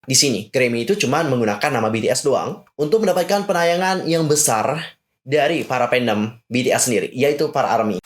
Di sini, Grammy itu cuma menggunakan nama BTS doang untuk mendapatkan penayangan yang besar dari para fandom BTS sendiri, yaitu para ARMY.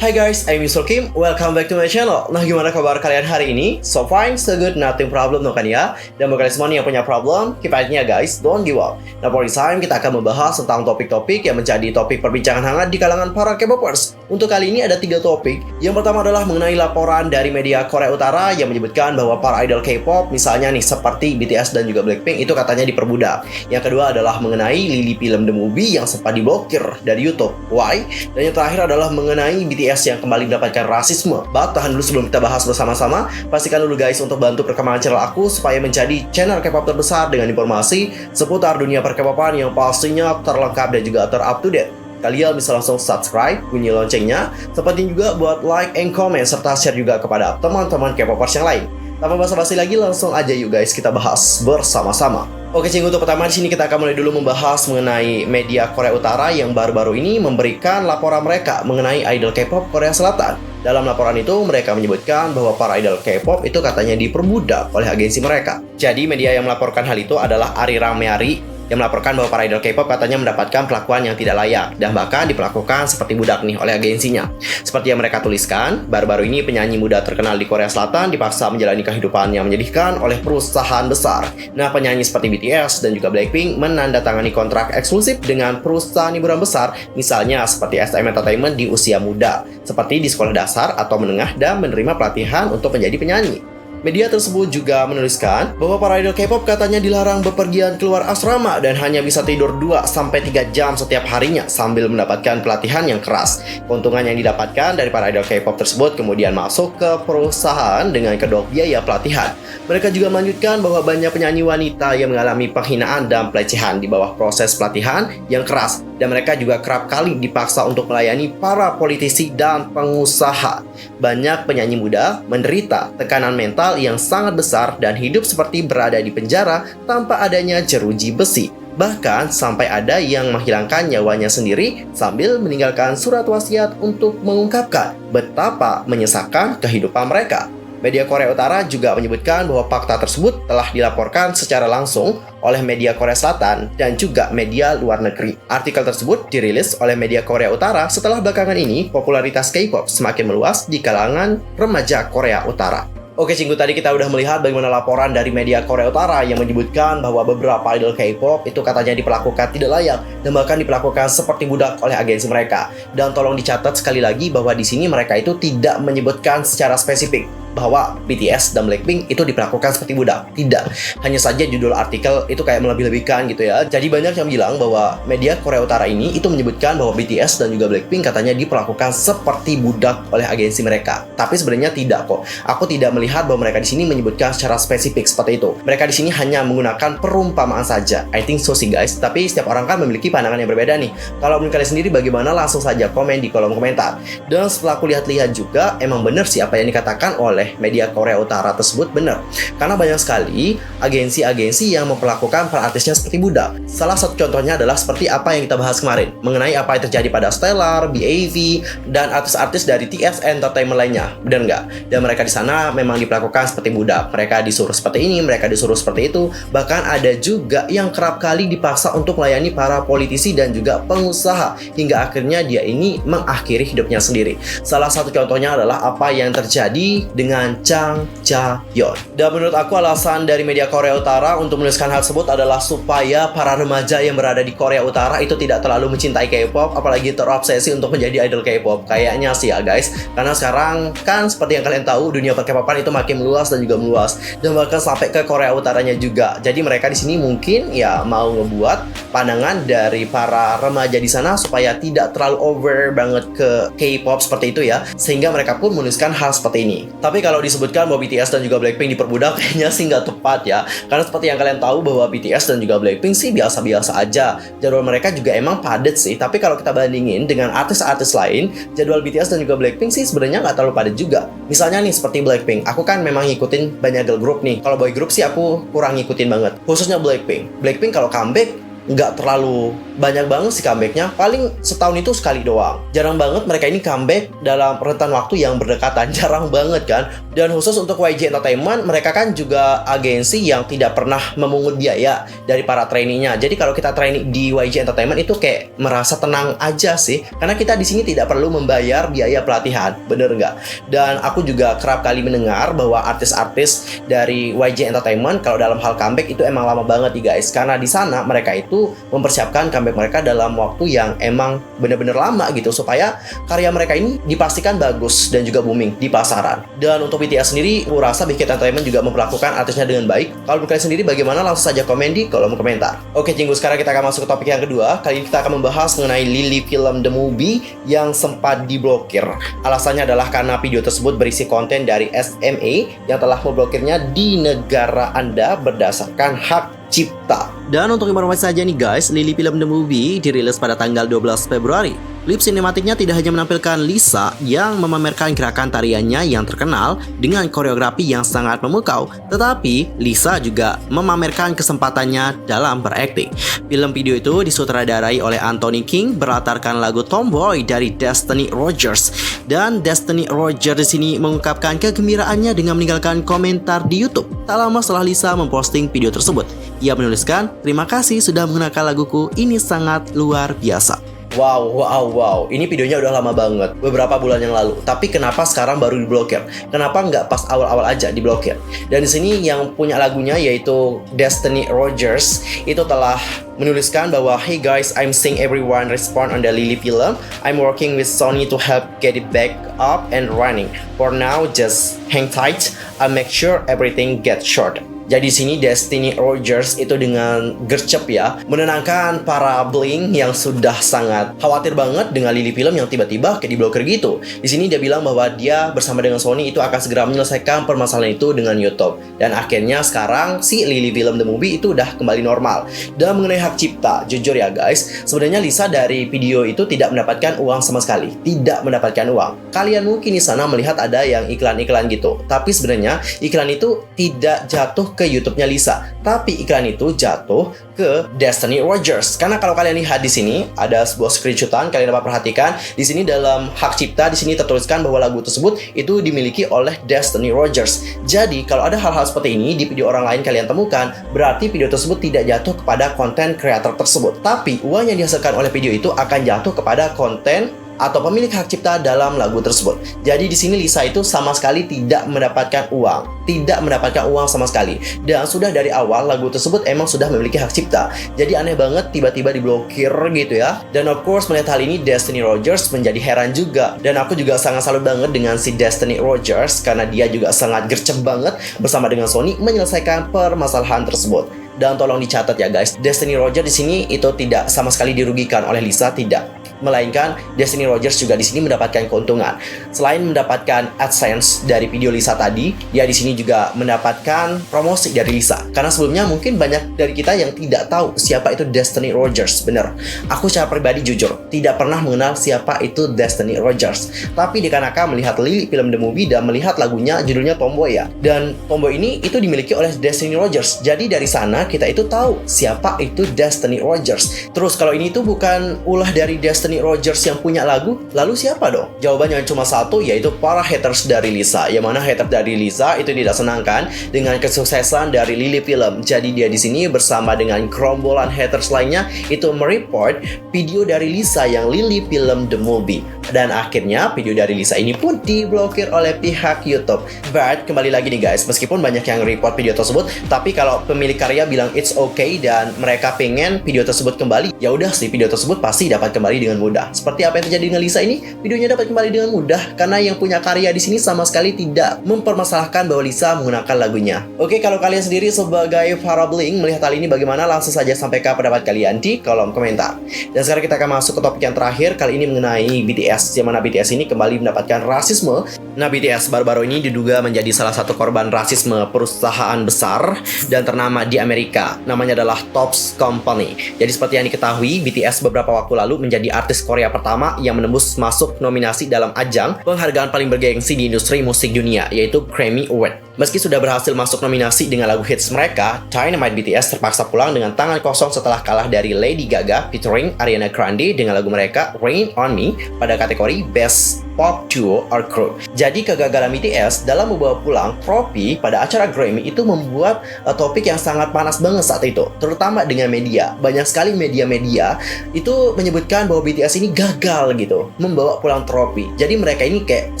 Hai guys, I'm Mr. Kim. Welcome back to my channel. Nah, gimana kabar kalian hari ini? So fine, so good, nothing problem, no kan ya? Dan buat kalian semua nih yang punya problem, keep fighting ya guys, don't give up. Nah, for this time kita akan membahas tentang topik-topik yang menjadi topik perbincangan hangat di kalangan para K-popers. Untuk kali ini ada 3 topik. Yang pertama adalah mengenai laporan dari media Korea Utara yang menyebutkan bahwa para idol K-pop, misalnya nih seperti BTS dan juga Blackpink, itu katanya diperbudak. Yang kedua adalah mengenai Lily Film The Movie yang sempat diblokir dari YouTube. Why? Dan yang terakhir adalah mengenai BTS yang kembali mendapatkan rasisme. Tahan dulu sebelum kita bahas bersama-sama. Pastikan dulu guys untuk bantu perkembangan channel aku supaya menjadi channel K-pop terbesar dengan informasi seputar dunia per-K-popan yang pastinya terlengkap dan juga ter-up to date. Kalian bisa langsung subscribe, bunyi loncengnya, seperti juga buat like and comment serta share juga kepada teman-teman K-popers yang lain. Tanpa basa-basi lagi, langsung aja yuk guys kita bahas bersama-sama. Oke, untuk pertama di sini kita akan mulai dulu membahas mengenai media Korea Utara yang baru-baru ini memberikan laporan mereka mengenai idol K-pop Korea Selatan. Dalam laporan itu mereka menyebutkan bahwa para idol K-pop itu katanya diperbudak oleh agensi mereka. Jadi media yang melaporkan hal itu adalah Arirang Meari yang melaporkan bahwa para idol K-pop katanya mendapatkan perlakuan yang tidak layak dan bahkan diperlakukan seperti budak nih oleh agensinya. Seperti yang mereka tuliskan, baru-baru ini penyanyi muda terkenal di Korea Selatan dipaksa menjalani kehidupan yang menyedihkan oleh perusahaan besar. Nah, penyanyi seperti BTS dan juga Blackpink menandatangani kontrak eksklusif dengan perusahaan hiburan besar, misalnya seperti SM Entertainment di usia muda, seperti di sekolah dasar atau menengah dan menerima pelatihan untuk menjadi penyanyi. Media tersebut juga menuliskan bahwa para idol K-pop katanya dilarang bepergian keluar asrama dan hanya bisa tidur 2-3 jam setiap harinya sambil mendapatkan pelatihan yang keras. Keuntungan yang didapatkan dari para idol K-pop tersebut kemudian masuk ke perusahaan dengan kedok biaya pelatihan. Mereka juga melanjutkan bahwa banyak penyanyi wanita yang mengalami penghinaan dan pelecehan di bawah proses pelatihan yang keras, dan mereka juga kerap kali dipaksa untuk melayani para politisi dan pengusaha. Banyak penyanyi muda menderita tekanan mental yang sangat besar dan hidup seperti berada di penjara tanpa adanya jeruji besi. Bahkan sampai ada yang menghilangkan nyawanya sendiri sambil meninggalkan surat wasiat untuk mengungkapkan betapa menyesalkan kehidupan mereka. Media Korea Utara juga menyebutkan bahwa fakta tersebut telah dilaporkan secara langsung oleh media Korea Selatan dan juga media luar negeri. Artikel tersebut dirilis oleh media Korea Utara setelah belakangan ini popularitas K-pop semakin meluas di kalangan remaja Korea Utara. Oke, tadi kita udah melihat bagaimana laporan dari media Korea Utara yang menyebutkan bahwa beberapa idol K-pop itu katanya diperlakukan tidak layak dan bahkan diperlakukan seperti budak oleh agensi mereka. Dan tolong dicatat sekali lagi bahwa di sini mereka itu tidak menyebutkan secara spesifik bahwa BTS dan Blackpink itu diperlakukan seperti budak. Tidak. Hanya saja judul artikel itu kayak melebih-lebihkan gitu ya. Jadi banyak yang bilang bahwa media Korea Utara ini itu menyebutkan bahwa BTS dan juga Blackpink katanya diperlakukan seperti budak oleh agensi mereka. Tapi sebenarnya tidak kok. Aku tidak melihat bahwa mereka di sini menyebutkan secara spesifik seperti itu. Mereka di sini hanya menggunakan perumpamaan saja. I think so sih guys. Tapi setiap orang kan memiliki pandangan yang berbeda nih. Kalau menurut kalian sendiri bagaimana, langsung saja komen di kolom komentar. Dan setelah aku lihat-lihat juga, emang benar sih apa yang dikatakan oleh media Korea Utara tersebut benar. Karena banyak sekali agensi-agensi yang memperlakukan para artisnya seperti budak. Salah satu contohnya adalah seperti apa yang kita bahas kemarin mengenai apa yang terjadi pada Stellar, BAV, dan artis-artis dari TS Entertainment lainnya. Benar nggak? Dan mereka di sana memang diperlakukan seperti budak. Mereka disuruh seperti ini, mereka disuruh seperti itu. Bahkan ada juga yang kerap kali dipaksa untuk melayani para politisi dan juga pengusaha hingga akhirnya dia ini mengakhiri hidupnya sendiri. Salah satu contohnya adalah apa yang terjadi dengan Chang Ja-yeon. Dan menurut aku alasan dari media Korea Utara untuk menuliskan hal tersebut adalah supaya para remaja yang berada di Korea Utara itu tidak terlalu mencintai K-pop, apalagi terobsesi untuk menjadi idol K-pop. Kayaknya sih ya guys, karena sekarang kan seperti yang kalian tahu dunia per-K-popan itu makin meluas dan juga meluas, dan bahkan sampai ke Korea Utaranya juga. Jadi mereka di sini mungkin ya mau ngebuat pandangan dari para remaja di sana supaya tidak terlalu over banget ke K-pop seperti itu ya, sehingga mereka pun menuliskan hal seperti ini. Tapi kalau disebutkan bahwa BTS dan juga Blackpink diperbudak, kayaknya sih nggak tepat ya. Karena seperti yang kalian tahu bahwa BTS dan juga Blackpink sih biasa-biasa aja. Jadwal mereka juga emang padat sih. Tapi kalau kita bandingin dengan artis-artis lain, jadwal BTS dan juga Blackpink sih sebenarnya nggak terlalu padat juga. Misalnya nih seperti Blackpink, aku kan memang ngikutin banyak girl group nih. Kalau boy group sih aku kurang ngikutin banget. Khususnya Blackpink. Blackpink kalau comeback nggak terlalu banyak banget sih comebacknya. Paling setahun itu sekali doang. Jarang banget mereka ini comeback dalam rentan waktu yang berdekatan. Jarang banget kan. Dan khusus untuk YG Entertainment, mereka kan juga agensi yang tidak pernah memungut biaya dari para trainee-nya. Jadi kalau kita trainee di YG Entertainment itu kayak merasa tenang aja sih, karena kita di sini tidak perlu membayar biaya pelatihan, bener nggak? Dan aku juga kerap kali mendengar bahwa artis-artis dari YG Entertainment kalau dalam hal comeback itu emang lama banget nih guys, karena di sana mereka itu mempersiapkan comeback mereka dalam waktu yang emang bener-bener lama gitu, supaya karya mereka ini dipastikan bagus dan juga booming di pasaran. Dan untuk BTS sendiri, aku rasa Big Hit Entertainment juga memperlakukan artisnya dengan baik. Kalau kalian sendiri bagaimana? Langsung saja komen di kolom komentar. Oke Cinggu, sekarang kita akan masuk ke topik yang kedua. Kali ini kita akan membahas mengenai Lily Film The Movie yang sempat diblokir. Alasannya adalah karena video tersebut berisi konten dari SMA yang telah memblokirnya di negara Anda berdasarkan hak cipta. Dan untuk informasi saja nih guys, Lily Film The Movie dirilis pada tanggal 12 Februari. Klip sinematiknya tidak hanya menampilkan Lisa yang memamerkan gerakan tariannya yang terkenal dengan koreografi yang sangat memukau, tetapi Lisa juga memamerkan kesempatannya dalam berakting. Film video itu disutradarai oleh Anthony King, berlatarkan lagu Tomboy dari Destiny Rogers. Dan Destiny Rogers di sini mengungkapkan kegembiraannya dengan meninggalkan komentar di YouTube. Tak lama setelah Lisa memposting video tersebut, ia menuliskan, "Terima kasih sudah mengenalkan laguku, ini sangat luar biasa." Wow. Ini videonya udah lama banget, beberapa bulan yang lalu. Tapi kenapa sekarang baru diblokir? Kenapa nggak pas awal-awal aja diblokir? Dan di sini yang punya lagunya yaitu Destiny Rogers itu telah menuliskan bahwa, "Hey guys, I'm seeing everyone respond on the Lily film. I'm working with Sony to help get it back up and running. For now, just hang tight. I'll make sure everything gets short." Jadi di sini Destiny Rogers itu dengan gercep ya menenangkan para bling yang sudah sangat khawatir banget dengan Lily Film yang tiba-tiba kayak diblokir gitu. Di sini dia bilang bahwa dia bersama dengan Sony itu akan segera menyelesaikan permasalahan itu dengan YouTube. Dan akhirnya sekarang si Lily Film The Movie itu udah kembali normal. Dan mengenai hak cipta, jujur ya guys, sebenarnya Lisa dari video itu tidak mendapatkan uang sama sekali. Tidak mendapatkan uang. Kalian mungkin di sana melihat ada yang iklan-iklan gitu. Tapi sebenarnya iklan itu tidak jatuh ke YouTube-nya Lisa, tapi iklan itu jatuh ke Destiny Rogers. Karena kalau kalian lihat di sini ada sebuah screenshotan, kalian dapat perhatikan di sini dalam hak cipta di sini tertuliskan bahwa lagu tersebut itu dimiliki oleh Destiny Rogers. Jadi kalau ada hal-hal seperti ini di video orang lain kalian temukan, berarti video tersebut tidak jatuh kepada konten kreator tersebut, tapi uang yang dihasilkan oleh video itu akan jatuh kepada konten atau pemilik hak cipta dalam lagu tersebut. Jadi di sini Lisa itu sama sekali tidak mendapatkan uang, sama sekali. Dan sudah dari awal lagu tersebut emang sudah memiliki hak cipta. Jadi aneh banget tiba-tiba diblokir gitu ya. Dan of course melihat hal ini Destiny Rogers menjadi heran juga. Dan aku juga sangat salut banget dengan si Destiny Rogers karena dia juga sangat gercep banget bersama dengan Sony menyelesaikan permasalahan tersebut. Dan tolong dicatat ya guys, Destiny Rogers di sini itu tidak sama sekali dirugikan oleh Lisa, tidak. Melainkan Destiny Rogers juga di sini mendapatkan keuntungan. Selain mendapatkan AdSense dari video Lisa tadi, dia di sini juga mendapatkan promosi dari Lisa. Karena sebelumnya mungkin banyak dari kita yang tidak tahu siapa itu Destiny Rogers. Bener, aku secara pribadi jujur tidak pernah mengenal siapa itu Destiny Rogers. Tapi dikarenakan melihat Lily Film The Movie dan melihat lagunya judulnya Tomboy ya. Dan Tomboy ini itu dimiliki oleh Destiny Rogers. Jadi dari sana kita itu tahu siapa itu Destiny Rogers. Terus kalau ini tuh bukan ulah dari Destiny Rogers yang punya lagu, lalu siapa dong? Jawabannya cuma satu, yaitu para haters dari Lisa. Yang mana haters dari Lisa itu tidak senangkan dengan kesuksesan dari Lily Film. Jadi dia di sini bersama dengan gerombolan haters lainnya itu mereport video dari Lisa yang Lily Film The Movie. Dan akhirnya video dari Lisa ini pun diblokir oleh pihak YouTube. But kembali lagi nih guys, meskipun banyak yang report video tersebut, tapi kalau pemilik karya bilang it's okay dan mereka pengen video tersebut kembali, ya udah sih video tersebut pasti dapat kembali dengan mudah. Seperti apa yang terjadi dengan Lisa ini, videonya dapat kembali dengan mudah karena yang punya karya di sini sama sekali tidak mempermasalahkan bahwa Lisa menggunakan lagunya. Oke, kalau kalian sendiri sebagai para bling melihat hal ini bagaimana, langsung saja sampaikan pendapat kalian di kolom komentar. Dan sekarang kita akan masuk ke topik yang terakhir, kali ini mengenai BTS, yang mana BTS ini kembali mendapatkan rasisme. Nah, BTS baru-baru ini diduga menjadi salah satu korban rasisme perusahaan besar dan ternama di Amerika. Namanya adalah Topps Company. Jadi seperti yang diketahui, BTS beberapa waktu lalu menjadi artis Korea pertama yang menembus masuk nominasi dalam ajang penghargaan paling bergengsi di industri musik dunia, yaitu Grammy Award. Meski sudah berhasil masuk nominasi dengan lagu hits mereka, Dynamite BTS terpaksa pulang dengan tangan kosong setelah kalah dari Lady Gaga featuring Ariana Grande dengan lagu mereka Rain On Me pada kategori Best Pop Duo or Group. Jadi kegagalan BTS dalam membawa pulang trofi pada acara Grammy itu membuat topik yang sangat panas banget saat itu, terutama dengan media. Banyak sekali media-media itu menyebutkan bahwa BTS ini gagal gitu membawa pulang trofi. Jadi mereka ini kayak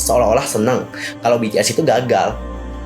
seolah-olah senang kalau BTS itu gagal.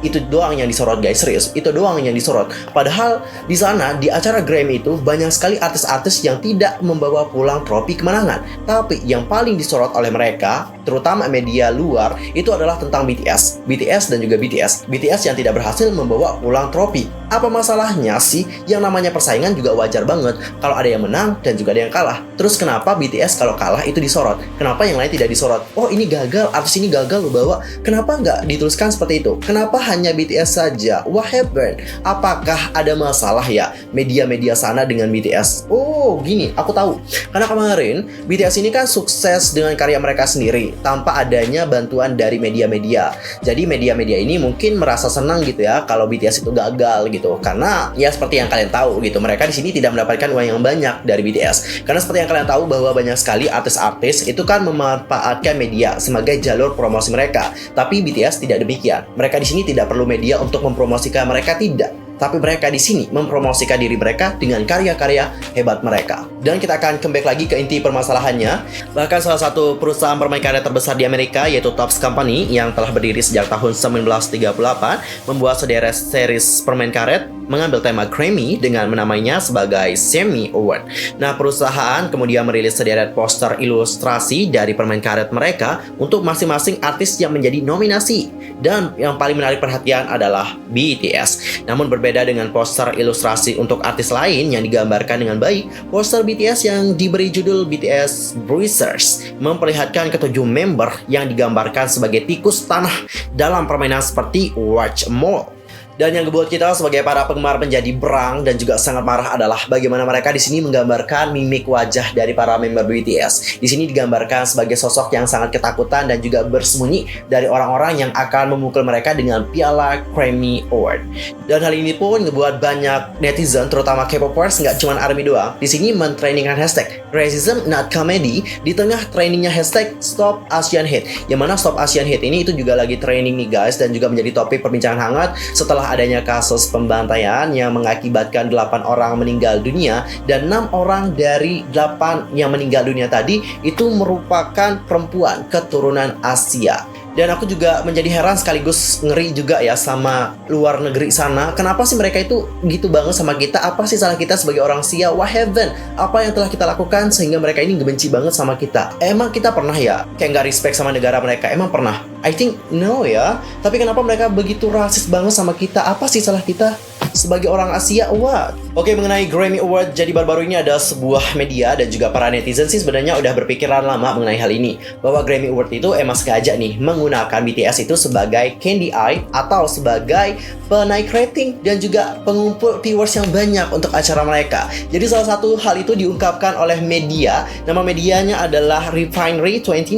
Itu doang yang disorot guys, serius. Itu doang yang disorot. Padahal di sana di acara Grammy itu banyak sekali artis-artis yang tidak membawa pulang trofi kemenangan. Tapi yang paling disorot oleh mereka, terutama media luar, itu adalah tentang BTS. BTS dan juga BTS. BTS yang tidak berhasil membawa pulang trofi. Apa masalahnya sih? Yang namanya persaingan juga wajar banget kalau ada yang menang dan juga ada yang kalah. Terus kenapa BTS kalau kalah itu disorot? Kenapa yang lain tidak disorot? Oh ini gagal, artis ini gagal lo bawa. Kenapa nggak dituliskan seperti itu? Kenapa hanya BTS saja? What happened? Apakah ada masalah ya media-media sana dengan BTS? Oh gini, aku tahu. Karena kemarin BTS ini kan sukses dengan karya mereka sendiri tanpa adanya bantuan dari media-media. Jadi media-media ini mungkin merasa senang gitu ya kalau BTS itu gagal gitu. Karena ya seperti yang kalian tahu gitu, mereka di sini tidak mendapatkan uang yang banyak dari BTS. Karena seperti yang kalian tahu bahwa banyak sekali artis-artis itu kan memanfaatkan media sebagai jalur promosi mereka. Tapi BTS tidak demikian. Mereka di sini tidak perlu media untuk mempromosikan mereka, tidak. Tapi mereka di sini mempromosikan diri mereka dengan karya-karya hebat mereka. Dan kita akan comeback lagi ke inti permasalahannya. Bahkan salah satu perusahaan permain karet terbesar di Amerika, yaitu Topps Company, yang telah berdiri sejak tahun 1938, membuat sederet series permain karet mengambil tema Grammy dengan menamainya sebagai Grammy Award. Nah, perusahaan kemudian merilis sederet poster ilustrasi dari permain karet mereka untuk masing-masing artis yang menjadi nominasi. Dan yang paling menarik perhatian adalah BTS. Namun berbeda dengan poster ilustrasi untuk artis lain yang digambarkan dengan baik, poster BTS yang diberi judul BTS Bruisers memperlihatkan ketujuh member yang digambarkan sebagai tikus tanah dalam permainan seperti Watch Mall. Dan yang membuat kita sebagai para penggemar menjadi berang dan juga sangat marah adalah bagaimana mereka di sini menggambarkan mimik wajah dari para member BTS. Di sini digambarkan sebagai sosok yang sangat ketakutan dan juga bersembunyi dari orang-orang yang akan memukul mereka dengan piala Grammy Award. Dan hal ini pun membuat banyak netizen, terutama K-popers, nggak cuma ARMY doang, di sini mentrainingkan hashtag Racism Not Comedy di tengah trainingnya hashtag Stop Asian Hate. Yang mana Stop Asian Hate ini itu juga lagi training nih guys, dan juga menjadi topik perbincangan hangat setelah adanya kasus pembantaian yang mengakibatkan 8 orang meninggal dunia, dan 6 orang dari 8 yang meninggal dunia tadi itu merupakan perempuan keturunan Asia. Dan aku juga menjadi heran sekaligus ngeri juga ya sama luar negeri sana. Kenapa sih mereka itu gitu banget sama kita? Apa sih salah kita sebagai orang Asia? What happened? Apa yang telah kita lakukan sehingga mereka ini ngebenci banget sama kita? Emang kita pernah ya kayak nggak respect sama negara mereka? Emang pernah? I think no ya. Tapi kenapa mereka begitu rasis banget sama kita? Apa sih salah kita sebagai orang Asia? What? Oke, mengenai Grammy Award, jadi baru-baru ini ada sebuah media dan juga para netizen sih sebenarnya udah berpikiran lama mengenai hal ini, bahwa Grammy Award itu emang sengaja nih menggunakan BTS itu sebagai candy eye atau sebagai penaik rating dan juga pengumpul viewers yang banyak untuk acara mereka. Jadi salah satu hal itu diungkapkan oleh media, nama medianya adalah Refinery29,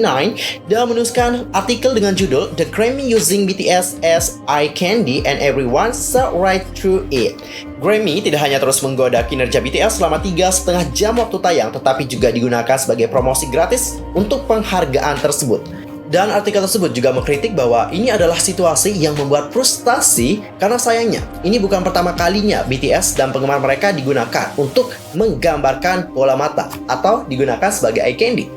dan menuliskan artikel dengan judul The Grammy Using BTS as Eye Candy and Everyone Saw Right Through It. Grammy tidak hanya terus menggoda kinerja BTS selama 3,5 jam waktu tayang, tetapi juga digunakan sebagai promosi gratis untuk penghargaan tersebut. Dan artikel tersebut juga mengkritik bahwa ini adalah situasi yang membuat frustasi karena sayangnya ini bukan pertama kalinya BTS dan penggemar mereka digunakan untuk menggambarkan bola mata atau digunakan sebagai eye candy.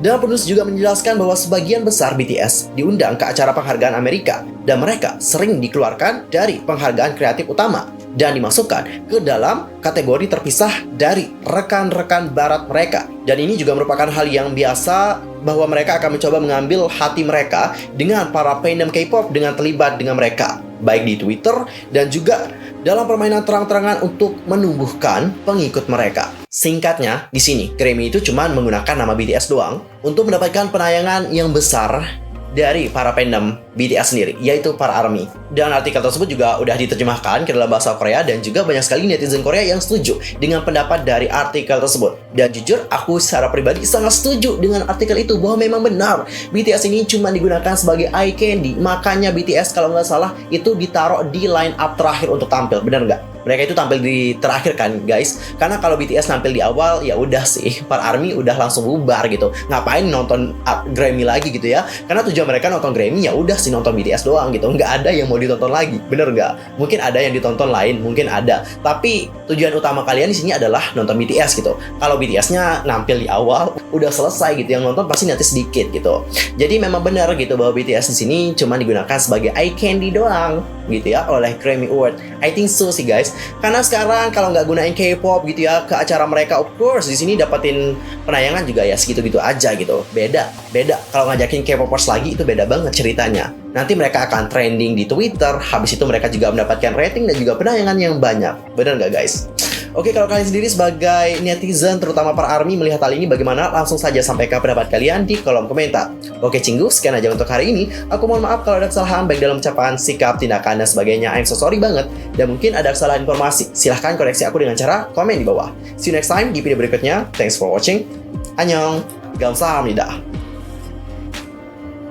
Dan penulis juga menjelaskan bahwa sebagian besar BTS diundang ke acara penghargaan Amerika dan mereka sering dikeluarkan dari penghargaan kreatif utama dan dimasukkan ke dalam kategori terpisah dari rekan-rekan barat mereka. Dan ini juga merupakan hal yang biasa bahwa mereka akan mencoba mengambil hati mereka dengan para fandom K-pop dengan terlibat dengan mereka, baik di Twitter dan juga dalam permainan terang-terangan untuk menumbuhkan pengikut mereka. Singkatnya, di sini Grammy itu cuma menggunakan nama BTS doang untuk mendapatkan penayangan yang besar dari para fandom BTS sendiri, yaitu para ARMY. Dan artikel tersebut juga udah diterjemahkan ke dalam bahasa Korea dan juga banyak sekali netizen Korea yang setuju dengan pendapat dari artikel tersebut. Dan jujur, aku secara pribadi sangat setuju dengan artikel itu bahwa memang benar BTS ini cuma digunakan sebagai eye candy. Makanya BTS kalau nggak salah itu ditaruh di line up terakhir untuk tampil, benar nggak? Mereka itu tampil di terakhir kan guys, karena kalau BTS nampil di awal ya udah sih para ARMY udah langsung bubar gitu. Ngapain nonton Grammy lagi gitu ya? Karena tujuan mereka nonton Grammy ya udah sih nonton BTS doang gitu, nggak ada yang mau ditonton lagi, bener nggak? Mungkin ada yang ditonton lain, mungkin ada, tapi tujuan utama kalian di sini adalah nonton BTS gitu. Kalau BTS-nya nampil di awal udah selesai gitu, yang nonton pasti nanti sedikit gitu. Jadi memang benar gitu bahwa BTS di sini cuma digunakan sebagai eye candy doang gitu ya oleh Grammy Award. I think so sih guys. Karena sekarang kalau nggak gunain K-pop gitu ya ke acara mereka, of course di sini dapetin penayangan juga ya segitu-gitu aja gitu. Beda. Kalau ngajakin K-popers lagi itu beda banget ceritanya. Nanti mereka akan trending di Twitter, habis itu mereka juga mendapatkan rating dan juga penayangan yang banyak. Benar nggak guys? Oke, kalau kalian sendiri sebagai netizen, terutama para ARMY, melihat hal ini bagaimana? Langsung saja sampaikan pendapat kalian di kolom komentar. Oke, Cinggu, sekian aja untuk hari ini. Aku mohon maaf kalau ada kesalahan baik dalam ucapan, sikap, tindakan, dan sebagainya. I'm so sorry banget. Dan mungkin ada kesalahan informasi. Silahkan koreksi aku dengan cara komen di bawah. See you next time di video berikutnya. Thanks for watching. Annyeong. Gamsahamnida.